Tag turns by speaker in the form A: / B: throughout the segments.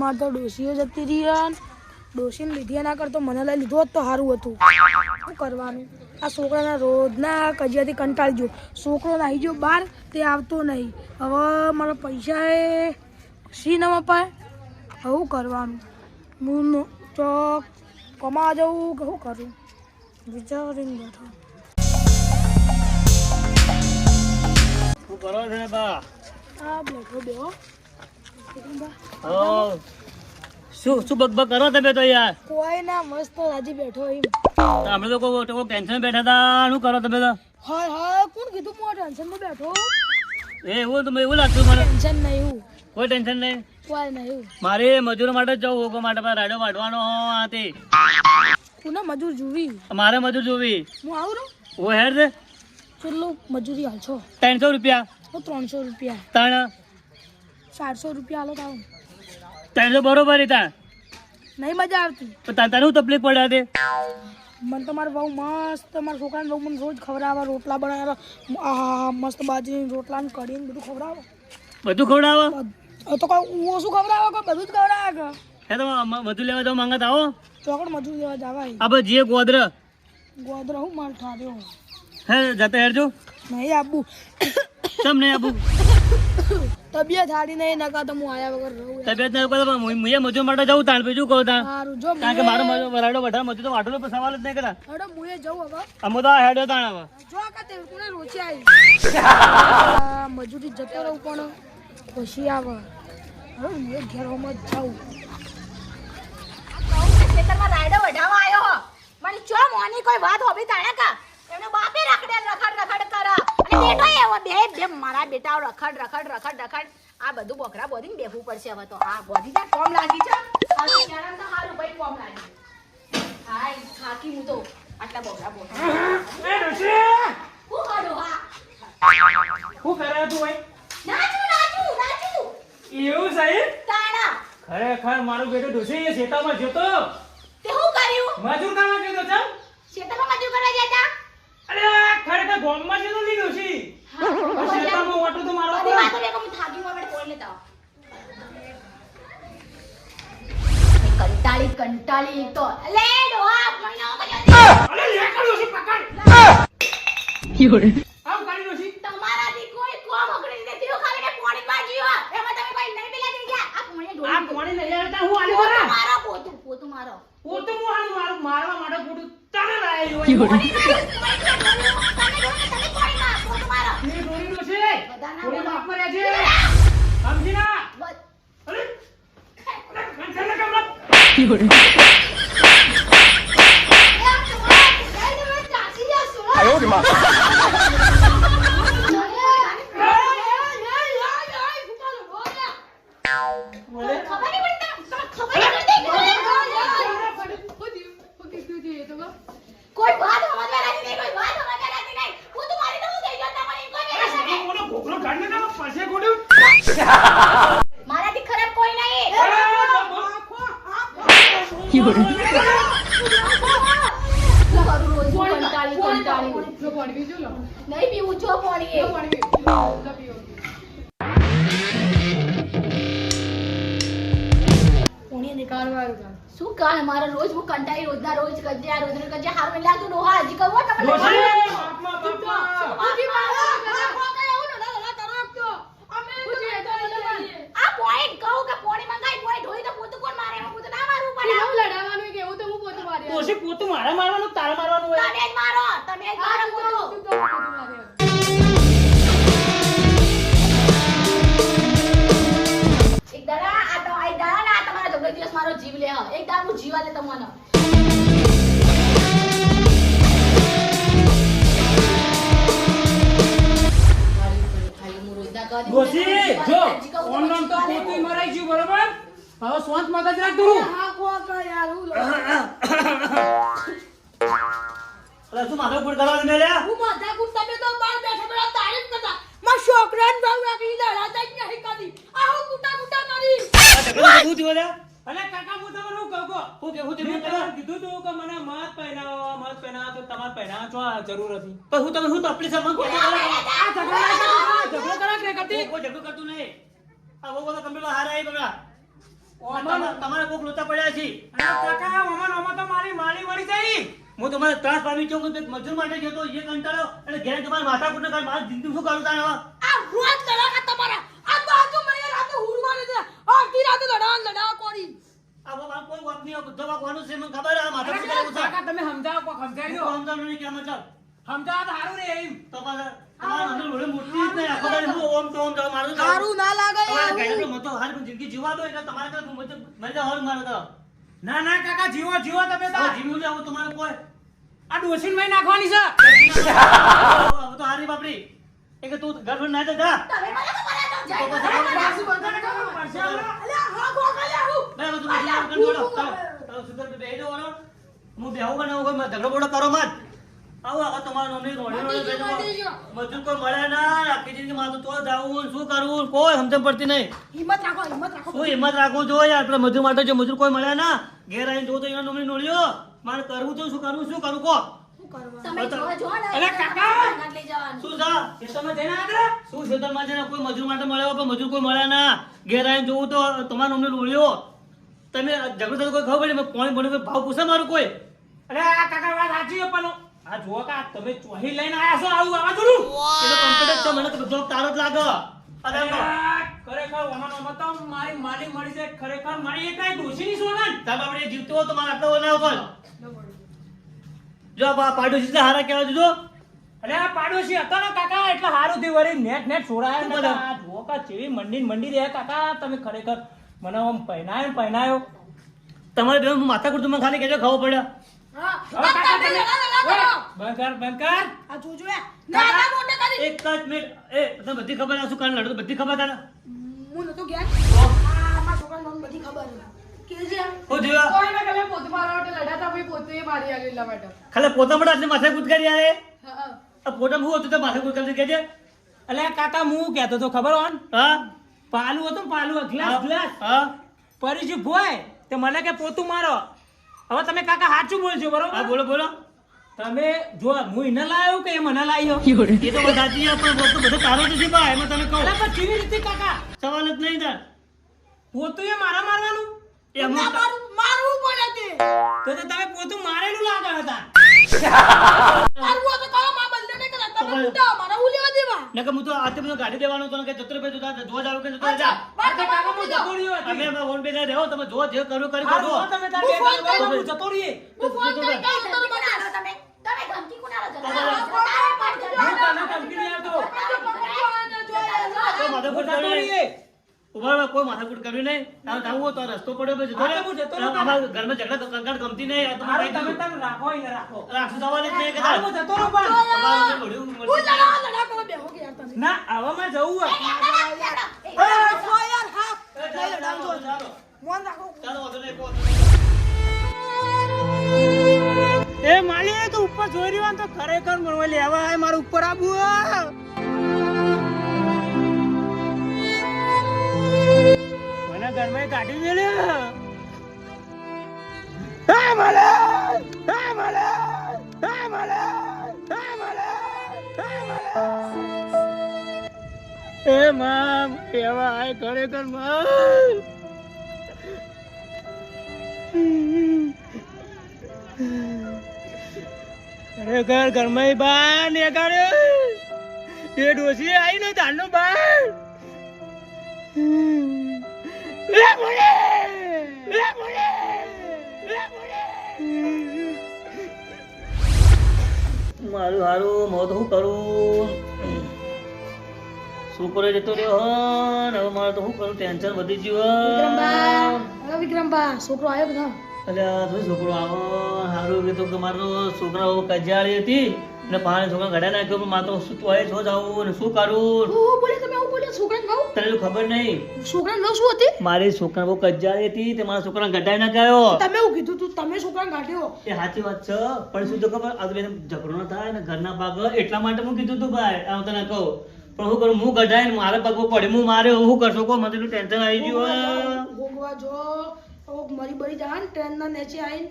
A: મારે તો ડોશીઓ જતી રહી ડોશીને લીધી ના કરતો મને લઈ લીધો હોત તો સારું હતું. શું કરવાનું આ છોકરાના રોજના કજિયાથી કંટાળી ગયો. છોકરો નાહી ગયો બહાર તે આવતો નહીં. હવે મારા પૈસા એ સી ન અપાય. હવે શું કરવાનું હું ચોક કમા જવું કે શું કરું વિચારીને બેઠો.
B: શું કરો છો બા?
A: આ બેઠો બેહો.
B: શું બકબક કરો તમે તો યાર?
A: કોઈ ના મસ્ત રાજી બેઠો એમ.
B: અમે તો કોઈ ટેન્શન બેઠા હતા. શું કરો તમે તો?
A: હા હા કોણ કીધું હું ટેન્શનમાં બેઠો?
B: એવું તમે એવું લાગતું મને?
A: ટેન્શન નહીં
B: કોઈ ટેન્શન નહીં.
A: કોઈ નહીં.
B: મારે મજૂર માટે જ જવું હોકો માટે રાડો વાઢવાનો આ તે
A: કોને મજૂર જોવી?
B: મારે મજૂર જોવી.
A: હું આવું રહું.
B: ઓ હેડ દે
A: કેટલું મજૂરી હાલશો?
B: 300 રૂપિયા.
A: હું 300 રૂપિયા.
B: તાણ
A: 400 રૂપિયા હાલો તાવ
B: 300 બરોબર તાણ
A: નહીં મજા આવતી.
B: તો તારે શું તકલીફ પડ્યા તે?
A: મને તમારે બહુ મસ્ત મારા છોકરાને બહુ મને રોજ ખવડાવે રોટલા બનાવે મસ્ત બાજરીની રોટલા ને કઢી ને બધું ખવડાવે.
B: બધું ખવડાવો
A: તો કોઈ ઓછું ખવડાવે કોઈ બધું જ ખવડાવે.
B: હે તો મજૂર લેવા જાવ માંગત આવો
A: ચોકડ મજૂર લેવા જવાય.
B: આ બસ જે ગોદર
A: હું માલ ઠાર્યો
B: હે જતા હેરજો.
A: નહીં આબુ
B: કેમ નહીં આબુ?
A: તબિયત સારી નહીં નકા તો હું આયા વગર રહું.
B: તબિયત નહીં કરતો પણ હું મજૂર માટે જાઉં તાણ બીજું કહું તાણ.
A: સારું જો
B: કારણ કે મારો વરાડો વઢા મજૂર તો વાઢો તો સવાલ જ નહીં કરા.
A: હેડો મુએ જવું હવે.
B: અમે તો હેડ્યો તાણ હવે
A: જો આ કાતે કોને રોચી આવી મજૂરી જતો રહું પણ પછી આવે હવે મુએ ઘેરમાં જાઉં.
C: ખેતરમાં રાયડો વઢાવા આવ્યો હો મને ચો મોની કોઈ વાત હોબી તાણે કા એનો બાપે રખડે રખડ કર અને બેટો એવો બે મારા બેટાઓ રખડ આ બધું બોકરા બોધીને બેહવું પડશે હવે તો આ બોધી જા કોમ લાગી છે આ બિચારાને તો હારું ભાઈ કોમ લાગી હાય થાકી હું તો આટલા બોકરા બોધા
B: એ ડોશી
C: હું હાડો હા
B: શું કરે તું ભાઈ?
C: નાચું
B: એવું સાહેબ
C: તાણા
B: ખરેખર મારું બેટું ડોશી શેતામાં જતો
C: તે હું કર્યું
B: મજૂર કામ કીધો છે
C: ખેતરમાં મજૂર કરવા જતા
B: અરે ખરેખર ગોમમાં જતો નહીં ડોશી શેતામાં વાટો તો મારો
C: બધી વાતો લેકો હું થાકી હું આપણે કોઈ લેતા કંટાળી એક તો લે ડોહા મહિનો
B: અરે લેકર ડોશી પકડ આવ કાઢી ડોશી
C: તમારાથી કોઈ કોમ અગડી નથી હું ખાલી પાણી બાજીઓ એમાં તમે કોઈ નહીં પેલા દઈ ગયા આ પાણી ઢોળી
B: આ કોણી નહીં આવતા હું આલી કરા
C: મારો પોતું મારો
B: પોતું હું હાલ મારવા માટે પોતું તને લાયો
C: તમે પાણી માં પોતું મારો
B: ની ડોરી ડોશી
C: બધાના
B: થોડી
C: બોલો.
B: માફ કર્યા છે સમજી ના અરે કંચન કમલા
C: કોઈ વાત સમજવા રાજી નહીં કોઈ વાત સમજવા રાજી નહીં હું તો મારી તો હું થઈ ગયો તમારી કોઈ વેરા છે
B: મોનો ગોખલો કાઢને કામ પાસે ગોડ્યું
C: મારાથી ખરાબ કોઈ નહીં નહીં પીવું છો પાણી શું કાલ મારા રોજ હું કંટાળી રોજના રોજ કજ્યા હારું લાગતું ડોહા હજી કહું તમને
B: ડોશી બાપમાં બાપમાં
C: આ પોઈન્ટ કહું કે પોણી મંગાઈ પોઈન્ટ હોય તો પોતું કોણ મારે એમાં પોતું ના મારવું પડે
B: ડોશી પોતું મારે મારવાનું તારે મારવાનું હોય
C: તમે જ મારો પોતું એક દાડા આ તો આ દાડા ના તમારા જગત દિવસ મારો જીવ લે એક દાડા હું જીવા દે તમને
B: ડોશી જો ઓનલાઈન તો પોતું મરાઈ ગયું બરોબર હવે શાંત મગજ રાખ તું
A: હા કોકા યાર હું
B: અરે તું માથા ઉપર કરવા દે લ્યા
A: હું માથા કુટ તમે તો બાર બેઠા બેઠા તારીફ કરતા માં છોકરાને બહુ વાગી દાડા તઈ નહીં કાદી આહો કુટા કરી
B: શું થયું લ્યા અલે કાકા હું તમને શું કહું હું કીધું તું કે મને મત પહેરાવો તો તમારે પહેરાવા ચો જરૂર હતી પણ હું તમે તકલીફ છે મને ઝઘડો કરા કે કરતી કોઈ ઝઘડો કરતું નહીં આ બહુ બધો કમ્પ્યુટર હારા આવી બગા તમારે કોક લોચા પડ્યા છે
D: અરે કાકા ઓમાં તો મારી માલી મળી જાય.
B: હું તમારે ત્રાસ પામી છું કે મજૂર માટે જતો એ કંટાળો અને ઘેર તમારે માથા કૂટને કાઢ મારી જિંદગી શું કરું તારે હવે?
A: આ રોજ લડાકા તમારા આ બાજુ મને રાતે હુરવાની દે આખી રાતે લડા કોરી
B: આ બાબા કોઈ વાત નહીં બધો વાગવાનું છે મને ખબર આ માથા કૂટે એવું છે
D: કાકા તમે સમજાવો કોક સમજાવી દો.
B: સમજાવવાનું નહીં કે મતલબ
D: સમજાવો તો સારું રે એમ.
B: તમારે અંદર લોહી મૂર્તિ જ નહીં આખો દાડો હું ઓમ તો ઓમ જાવ મારું જાવ.
A: સારું ના લાગે
B: તમારે
A: યાર.
B: ઘેર તો મતો હાર પણ જિંદગી જીવા દો એટલે તમારે તો મરી જાવ હાર મારે તો
D: ના ના કાકા જીવો તમે તો.
B: હવે જીવ્યું છે હવે તમારે કોઈ
D: આ ડોસીન માં નાખવાની છે.
B: હવે તો હારી બાપડી એ કે તું ગર્લફ્રેન્ડ ના જા
C: તમે મને તો બોલા તો જાય.
B: તો પછી
A: બાસુ બંધ કરો પડશે અલ્યા હા ગોગા આવું
B: બે બધું મજા કર દોડો તારો સુધર બે બેહી જાવ હું બેહું કે ના હું ઝઘડો બોડો કરો મત આવો આ તમારો નોની રોડે મજૂર કોઈ મળે ના આખી જિંદગી માથું તો જાવું શું કરવું કોઈ સમજણ પડતી નહીં
A: હિંમત રાખો
B: શું હિંમત રાખવું જોઈએ આપણે મજૂર માટે જો મજૂર કોઈ મળે ના ઘેર આવીને જો તો એના નોની નોળ્યો મારે કરવું તો શું કરવું કો
A: શું કરવા
C: તમે જો ને
D: અરે કાકા!
C: ના લઈ જવાનું.
B: શું થા
D: ખેતરમાં જઈને આવ્યા હતા?
B: શું ખેતરમાં જઈને કોઈ મજૂર માટે મળ્યો પણ મજૂર કોઈ મળે ના ઘેર આવીને જોવું તો તમારો નોની નોળ્યો તમે ઝઘડો થતો કોઈ ખબર પડી પાણી ભણી ભાવ પૂછે મારું કોઈ
D: અરે આ કાકા વાત સાચી છે પણ આ જુઓ કા તમે ચોહી લઈને આયા છો આવું આવા જોડું.
B: એટલે કોમ્પ્યુટર છે મને તો બધો તારો જ લાગે અરે
D: ખરેખર ઓમાં તો મારી માલી મળી છે. ખરેખર મારી એક કાંઈ ડોશીની સોગન.
B: તાર આપણે જીવતો હો તો મારે આટલો ના હતો જો આ પાડોશી છે હારા કહેવા દીધો
D: અરે આ પાડોશી હતો ને કાકા એટલે હારું થયું વળી નેટ છોડાયો
B: શું
D: ને
B: બધા?
D: આ જુઓ કા ચેવી મંડી રહે કાકા તમે ખરેખર મને આમ પહેનાયો.
B: તમારે બે માથા કુટ મને ખાલી કહેજો ખાવો પડ્યા
A: હા
D: હવે કાકા તમે
A: લડા કરો
D: બંધ કર.
A: આ જોજો એ નાના મોટા કરી
B: એક જ મિનિટ એ તને બધી ખબર આ શું કારણ લડો બધી ખબર તારે
A: હું નતો ગયા આ મારા છોકરાને મને બધી ખબર છે કે જે
B: હો જીવા
E: કોઈને કલે પોતે મારવા માટે લડાતા ભાઈ પોતે મારી આગળ માટે
B: ખાલી પોતા માટે આટલી માથા કૂટ કરી યાર
E: હા
B: આ પોતા હું હતું તો માથા કૂટ કરી કેજે
D: અલ્યા કાકા હું કહેતો તો ખબર હોન
B: હા
D: પાલું હતું ને પાલું ગ્લાસ
B: હા
D: પરીજી ભોય તે મને કે પોતું મારો. હવે તમે કાકા સાચું બોલજો
B: હા
D: બરોબર.
B: બોલો બોલો
D: તમે જો હું એને લાયો કે એ મને લાયો.
B: એ તો બધા સાચી છે પણ વસ્તુ બધું તારો જ છે બા એમાં તને કહું
D: અલા પણ કેવી રીતે કાકા
B: સવાલ જ નહીં તાર
D: પોતું એ મારા મારવાનું
B: એ
A: ના
B: અમુક
A: મારવું પડે તે
D: તો તમે પોતું મારેલું લાગે હતા.
A: મારવું તો કરો માં બંને ને કરે તમે ઉડા મારા હું લેવા દેવા
B: નકર હું તો આજે બધું ગાડી દેવાનું તો કે 70 રૂપિયા જોતા જોવા જાવ કે જોતા જા
D: આ તો કાકા હું જતો રહ્યો હતી.
B: અમે ફોન પે ના દેવો તમે જો જે કરું કરી
D: હારું,
B: દો
D: હવે તમે તાર
A: હું
D: બે
A: ફોન
D: દાડા
A: કરું.
D: હું જતો રહીએ.
A: હું ફોન કરી
C: કઈ
A: કહું
C: ધમકી કોનાલો તમે? તમે ધમકી કોનાલો જતો?
D: હું તને ધમકી નહીં આપતો.
B: તો માથાકૂટ
D: હું જતો
B: કરવી નહીં.
D: રહીએ.
B: ઉભા રહો, કોઈ માથાકૂટ કરવી નહીં તારે જાવું હોય તો આ રસ્તો પડ્યો પછી
D: હા, તો હું જતો રહું.
B: અમારા ઘરમાં ઝઘડા કંકાળ ગમતી નહીં આ તો
D: હારું,
B: મેં
D: તમે
B: કહી દીધું.
D: તને રાખો એને રાખો.
B: રાખશું સવાલ જ નહીં કે
D: હારું, હું જતો રહું પણ.
B: તમારું જે ઘોડ્યું
A: હું
B: મળશે.
A: લડા કરો બેહો કે યાર તમે
D: ના હવે મારે જવું હોય.
A: એ સો યાર હા
B: એ
A: લઈ લો
B: ચાલો,
A: ડાંગો
B: ચાલો.
A: મોન રાખો
B: ચાલો, વાંધો નહીં, કહો.
D: એ માલી તું ઉપર જોઈ રહ્યો ને તો ખરેખર મને લેવા આય મારું ઉપર આબુ. મને ઘરમાં કાઢી દે લે. હા માલે હા માલે હા માલે હા માલે હા માલે. એ માં લેવા આય ખરેખર માં. ખરેખર ઘરમાં બાર ને કરે એ ડોસી આવી ને તારનો બાર. લે બોલે લે બોલે લે બોલે.
B: મારું હારું મોત હું કરું છોકરો જતો રહ્યો હન હવે મારે તો શું કરું ટેન્શન વધી ગયું
A: અરે વિક્રમબા છોકરો આવ્યો કે ના
B: અલ્યા તો છોકરો આવો હારું કીધું કે મારો છોકરાઓ કજાળી હતી ને પાણી છોકરા ગડા નાખ્યો પણ મારે તો શું તોય છો જાવું ને શું કરું
A: હું બોલે તમે હું બોલે છોકરાને કહું
B: તને તો ખબર નહીં
A: છોકરાને લવ શું હતી
B: મારી છોકરા બહુ કજાળી હતી તે મારા છોકરા ગડાઈ નાખ્યો
A: તમે એવું કીધું તું તમે છોકરાને કાઢ્યો
B: એ સાચી વાત છે પણ શું તો ખબર આ તો બેન ઝઘડો ન થાય ને ઘરના ભાગ એટલા માટે હું કીધું તું ભાઈ આ હું તને કહું પણ શું કરું હું ગઢાય ને મારા પગ પડે હું મારે હું કરશો કો મને એટલું ટેન્શન આવી ગયું
A: ભોગવા જો ઓ મરી બરી જાય ને ટ્રેન ના નીચે આવીને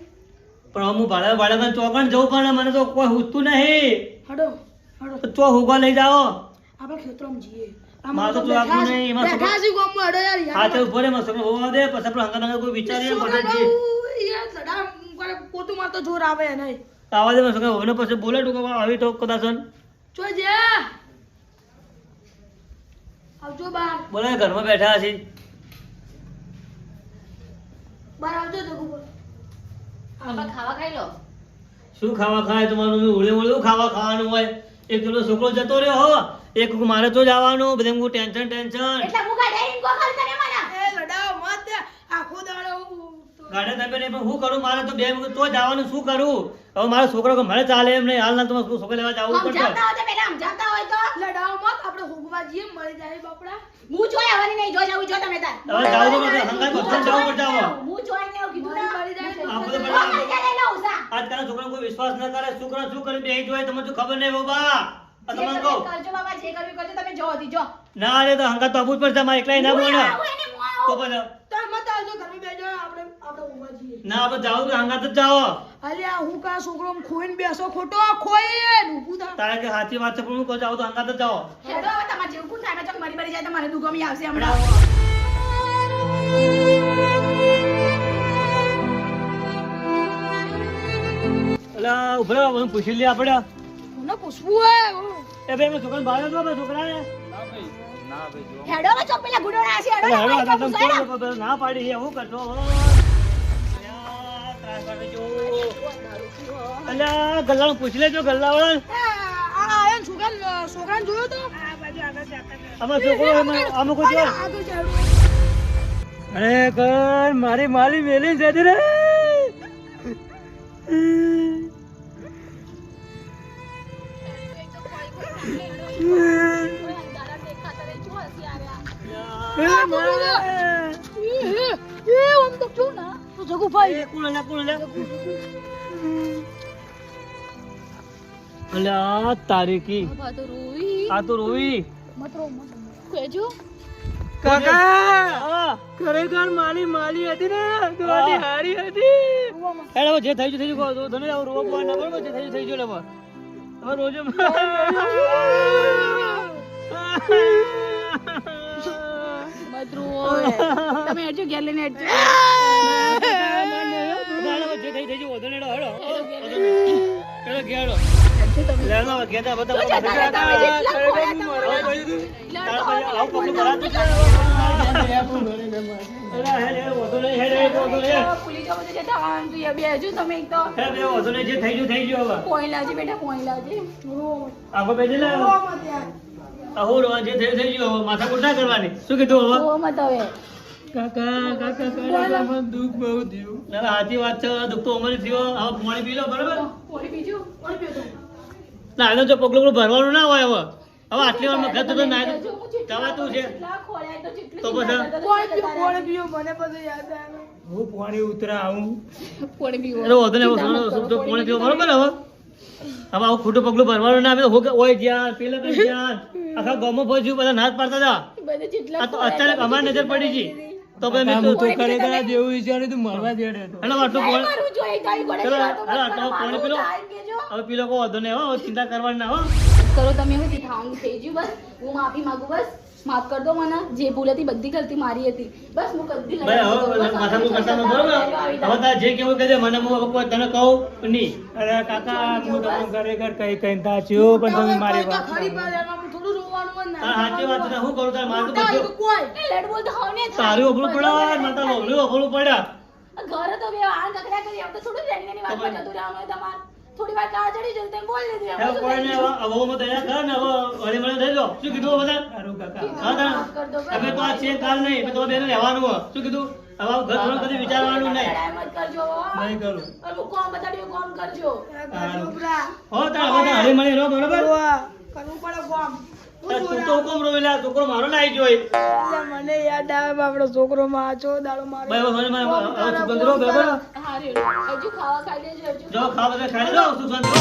B: પણ હવે હું ભાડા ભાડા ચોકણ જવું પણ મને તો કોઈ હુતું નહીં
A: હડો હડો
B: તો ચો હુગવા લઈ જાઓ
A: આપણે ખેતરમાં જઈએ
B: મારું તો આગળ નહીં એમાં
A: બેઠા
B: છોકરો
A: છીએ ગામમાં, અડો યાર, યાર.
B: હાથે ઉભો રે મારો છોકરો હોવા દે પછી આપણે હંગાત કોઈ વિચારીએ પટાડીએ
A: યાર, લડા કરે, પોતું મારતો જોર આવે નહીં.
B: આવા દે મારો છોકરો હવે પછી બોલે ટૂંકો આવી તો કદાચ
A: ચો જા. આવજો બહાર.
B: બોલે ઘરમાં બેઠા છે
A: બહાર આવજો જગુ.
C: આપણે ખાવા ખાઈ લો.
B: શું ખાવા ખાય તમારું ઓળે ઓળે ખાવા ખાવાનું હોય એક પેલો છોકરો જતો રહ્યો હો એક મારે તો જવાનું બધે ટેન્શન ટેન્શન
C: એટલે હું ગાડે ઇન્કો કર તને મને.
A: એ લડાઓ મત દે. આખો દાડો
B: ગાડે તમે નહીં પણ હું કરું મારે તો બે વખત તો જવાનું શું કરું હવે મારો છોકરો કે મને ચાલે એમ નહીં હાલ ના તમારે છોકરો લેવા જવું પડશે
C: સમજાવતા હોય તો પહેલા સમજાવતા હોય તો.
A: લડાઓ મત, આપણે હોગવા જઈએ, મળી જાય બાપડા.
C: હું જોઈ આવવાની નહીં, જો જાવું જો તમે તાર.
B: હવે જાવું તો પડશે હંગાત બધું જવું પડશે હવે
C: હું જોઈ ને એવું કીધું ને.
A: મળી જાય તો
B: આપણે તો
C: હા, મળી જાય એટલે ઉસા.
B: આજકાલ છોકરાને કોઈ વિશ્વાસ ન કરે છોકરા શું કરી બે જોઈ તમને શું ખબર નહીં બાબા આ
C: જે
B: તમને
C: તમે
B: કહું
C: કરજો બાબા, જે કરવું કરજો, તમે જો હજી જો.
B: ના રે તો હંગાત તો આપવું જ પડશે મારે એકલા ના બોલે
C: આવું એને હું આવું.
B: તો પછી
A: તાર મત આવજો, ઘરમાં બેજો, આપણે હોગવા જઈએ.
B: ના આપણે જાવું તો હંગાત જ જાઓ
A: અલ્યા હું કા છોકરો ખોઈને બેસો, ખોટો ખોઈને ઊભું થા.
B: તારે કે સાચી વાત છે પણ હું કહું જાવ તો હંગાત જ જાઓ
C: હેડો હવે તમારે જેવું કોણ થાય ચક મરી જાય તો મને દુગમી આવશે હમણાં.
B: અલા ઉભરા હું પૂછી લે આપણે
A: કોને પૂછવું હોય?
B: એ બે છોકરાને બહાર જો બે છોકરાને
C: હેડો હવે ચોક પેલા ગુડો ના છે હેડો ને,
B: હેડો,
C: મારી
B: તમે
C: ચોક ઉસાડો.
B: કોણ ના પાડી છે, હું કરશો ત્રાસ કાઢે જો. અલ્યા ગલ્લાનું પૂછી લેજો ગલ્લાવાળાને.
A: આ આયો ને છોકરાને જોયો તો?
B: આમાં છોકરો આમાં કોઈ જો
A: આગળ ચાલો.
D: અરે કર મારી માલી મેલી જતી રે
A: આમ તો જો ના તો જગુભાઈ
B: કોણ અલ્યા તારીખી આ તો રોવી
D: કાકા ખરેખર મારી માલી હતી ને દોડી હારી હતી
B: હેડ હવે જે થઈ ગયું થઈ ગયું ધને આવ રોવા બોવા ના બરોબર જે થઈ ગયું થઈ ગયું હવે હવે રોજો
C: તમે હેડજો ઘેર લઈને હેડજો.
B: જે થઈ ગયું વધુ નેડો હેડો હેડો ઘેડો લેનો ઘેડા બધા
C: જો જતા રહે, તમે જેટલા ખોયા તમે
B: આવું પગલું ભરાતું છે અલા હેડ વધુ નહીં હેડ વધુ નહીં
C: ભૂલી જાઓ બધું જે થવાનું હતું, એ બે હજુ તમે એક તો
B: હેડ બે વધુ નહીં જે થઈ ગયું થઈ ગયું હવે
C: પોઈ લાવજે બેટા, પોઈ લાવજે.
B: આગો બેજે લે આહો રો જે થઈ થઈ ગયું હવે માથા કુટ ના કરવાની શું કીધું હવે
C: ઓ મત હવે
D: કાકા મને દુઃખ બહુ થયું
B: ના સાચી વાત છે દુઃખ તો અમારી થયો હવે પાણી પી લો બરાબર
C: પોઈ બીજું
B: ના આનો જો પગલું ભરવાનું ના હોય હવે આટલી વારમાં ઘર તો ના કવાતું છે
C: કેટલા ખોળ્યા તો જેટલું
B: તો પછી?
A: કોણ પીયો મને પછી યાદ આવે.
D: હું પાણી ઉતરા આવું
C: પોણી પીવો.
B: એટલે વધુ ને વધુ પાણી પીવો બરાબર હવે આવું ખોટું પગલું ભરવાનું ના આવે તો હોય જ્યાં પેલા કઈ જ્યાં આખા ગામમાં પહોંચ્યું બધા નાશ પાડતા હતા
C: બધે જેટલા
B: આ તો અચાનક અમારી નજર પડી ગઈ તો પછી મેં
D: હું તો
B: કીધું,
D: ખરેખર આ જેવું વિચાર્યું તું મળવા દેડે તો
B: હેલો આટલું
C: કાંઈ
B: પાણી
C: મારું જોઈ તારી ઘોડે
B: ચલો,
C: વાતો
B: હેલો,
C: મત કરો,
B: આટલું પાણી
C: મારું
B: પી લો.
C: થાય કેજો.
B: હવે પીલો કહો વધુ નહીં હવે ચિંતા કરવાની ના હો
C: કરો તમે હવે જે થવાનું થઈ ગયું, બસ હું માફી માંગુ, બસ માફ કર દો મને, જે ભૂલ હતી બધી ગલતી મારી હતી, બસ હું કદી
B: ભાઈ હવે માથા કુટ કરતા નથી બરાબર હવે તારે જે કેવું કહે મને હું હવે કોઈ તને કહું નહીં
D: અરે કાકા હું તમને ખરેખર કઈ કઈ થાચ્યું પણ તમે મારી વાત
A: ખરી પર એમાં થોડું રોવાનું હોય ને.
B: તારે સાચી વાત છે હું કરું તારે મારું તો
A: મોટા હોય
B: બધું
A: તો કોઈ.
C: લેટ બોલ તો હવે ને
B: તારું અભલું પડ્યા માતા લોબલું અભલું પડ્યા
C: ઘર તો બે આ કકડા કરી આમ તો થોડું રેંગની વાતમાં જતું રહેવાનું હોય તમારે, થોડી વાર કાળ ચડી જશે તેમ બોલ લીધું એમ
B: હવે
C: બધું
B: કોઈ ને
C: થઈ ગયું.
B: હવે હું દયા કર ને હવે હળી મળી થઈ જાઓ શું કીધું બધા
D: સારું કાકા
B: હા તારે
C: માફ કર દો, બસ.
B: તમે તો આ છે કાલ નહીં તમે બેન રહેવાનું હોય શું કીધું હવે આવું ઘર થોડું કદી વિચારવાનું નહીં
C: લડાઈ મત કરજો હો.
D: નહીં કરું
C: અને હું કોમ બતાડ્યું કોમ કરજો.
A: છોકરા.
B: હો તારે હવે તારે હળી મળી રહો બરોબર
A: જોવા. કરવું પડે કોમ.
B: તારે તું તો હુકમ રોવેલા છોકરો મારો ના આવી જોઈ
A: એટલે મને યાદ આવે બાપડો છોકરો માં આછો દાડો મારો.
B: ભાઈ હવે મને સુગંધ રહો બરોબર
C: હારે હજુ ખાવા ખાઈ લેજો હજુ.
B: જો ખાવા બધા ખાઈ લો સુગંધ રહો